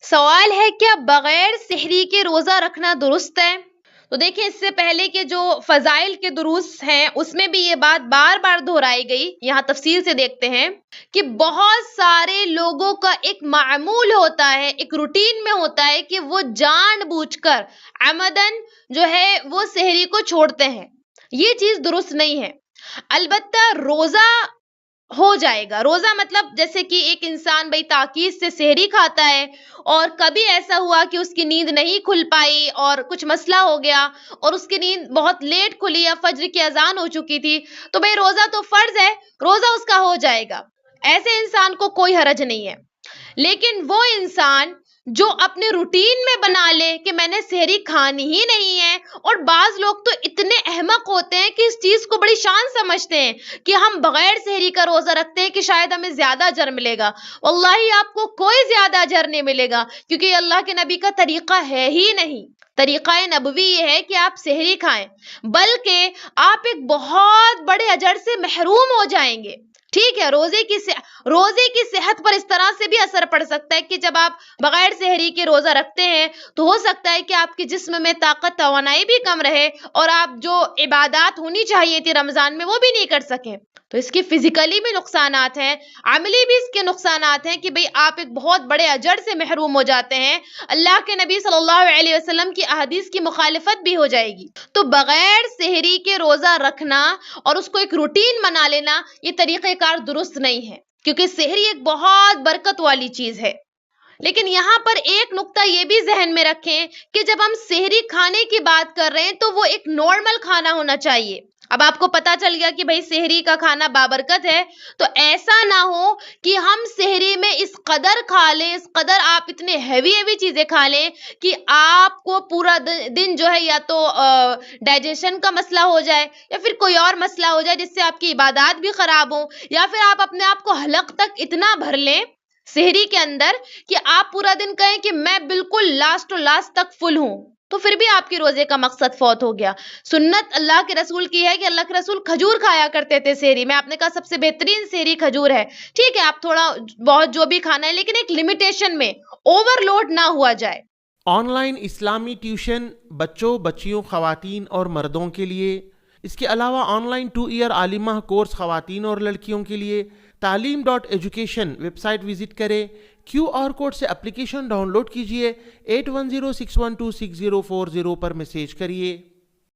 سوال ہے کیا بغیر سحری کے روزہ رکھنا درست ہے؟ تو دیکھیں اس سے پہلے کے جو فضائل کے دروس ہیں اس میں بھی یہ بات بار بار دہرائی گئی. یہاں تفصیل سے دیکھتے ہیں کہ بہت سارے لوگوں کا ایک معمول ہوتا ہے، ایک روٹین میں ہوتا ہے کہ وہ جان بوجھ کر عمدن جو ہے وہ سحری کو چھوڑتے ہیں. یہ چیز درست نہیں ہے. البتہ روزہ ہو جائے گا. روزہ مطلب جیسے کہ ایک انسان بھائی تاکید سے سحری کھاتا ہے اور کبھی ایسا ہوا کہ اس کی نیند نہیں کھل پائی اور کچھ مسئلہ ہو گیا اور اس کی نیند بہت لیٹ کھلی یا فجر کی اذان ہو چکی تھی، تو بھائی روزہ تو فرض ہے، روزہ اس کا ہو جائے گا. ایسے انسان کو کوئی حرج نہیں ہے. لیکن وہ انسان جو اپنے روٹین میں بنا لے کہ میں نے سحری کھانی ہی نہیں ہے، اور بعض لوگ تو اتنے احمق ہوتے ہیں کہ اس چیز کو بڑی شان سمجھتے ہیں کہ ہم بغیر سحری کا روزہ رکھتے ہیں کہ شاید ہمیں زیادہ اجر ملے گا. واللہ آپ کو کوئی زیادہ اجر نہیں ملے گا، کیونکہ یہ اللہ کے نبی کا طریقہ ہے ہی نہیں. طریقہ نبوی یہ ہے کہ آپ سحری کھائیں، بلکہ آپ ایک بہت بڑے اجر سے محروم ہو جائیں گے. ٹھیک ہے، روزے کی صحت پر اس طرح سے بھی اثر پڑ سکتا ہے کہ جب آپ بغیر سحری کے روزہ رکھتے ہیں تو ہو سکتا ہے کہ آپ کے جسم میں طاقت توانائی بھی کم رہے اور آپ جو عبادات ہونی چاہیے تھی رمضان میں وہ بھی نہیں کر سکیں. تو اس کی فزیکلی بھی نقصانات ہیں، عملی بھی اس کے نقصانات ہیں کہ بھئی آپ ایک بہت بڑے اجر سے محروم ہو جاتے ہیں. اللہ کے نبی صلی اللہ علیہ وسلم کی احادیث کی مخالفت بھی ہو جائے گی. تو بغیر سحری کے روزہ رکھنا اور اس کو ایک روٹین بنا لینا یہ طریقہ کار درست نہیں ہے، کیونکہ سحری ایک بہت برکت والی چیز ہے. لیکن یہاں پر ایک نقطہ یہ بھی ذہن میں رکھیں کہ جب ہم سحری کھانے کی بات کر رہے ہیں تو وہ ایک نارمل کھانا ہونا چاہیے. اب آپ کو پتا چل گیا کہ بھئی سحری کا کھانا بابرکت ہے، تو ایسا نہ ہو کہ ہم سحری میں اس قدر کھا لیں، اس قدر آپ اتنے ہیوی چیزیں کھا لیں کہ آپ کو پورا دن جو ہے یا تو ڈائجیشن کا مسئلہ ہو جائے یا پھر کوئی اور مسئلہ ہو جائے جس سے آپ کی عبادات بھی خراب ہوں، یا پھر آپ اپنے آپ کو حلق تک اتنا بھر لیں سحری کے اندر کہ آپ پورا دن کہیں کہ میں بالکل لاسٹ تک فل ہوں، تو پھر بھی آپ کے روزے کا مقصد فوت ہو گیا. سنت اللہ کے رسول کی ہے کہ اللہ کے رسول کھجور کھایا کرتے تھے سحری میں. آپ نے کہا سب سے بہترین سحری کھجور ہے. ٹھیک ہے، آپ تھوڑا بہت جو بھی کھانا ہے لیکن ایک لمیٹیشن میں، اوور لوڈ نہ ہوا جائے. آن لائن اسلامی ٹیوشن بچوں، بچیوں، خواتین اور مردوں کے لیے. اس کے علاوہ آن لائن 2 ایئر عالمہ کورس خواتین اور لڑکیوں کے لیے. تعلیم.ایجوکیشن ویب سائٹ وزٹ کریں. QR کوڈ سے اپلیکیشن ڈاؤن لوڈ کیجئے. 8106126040 پر میسیج کریے.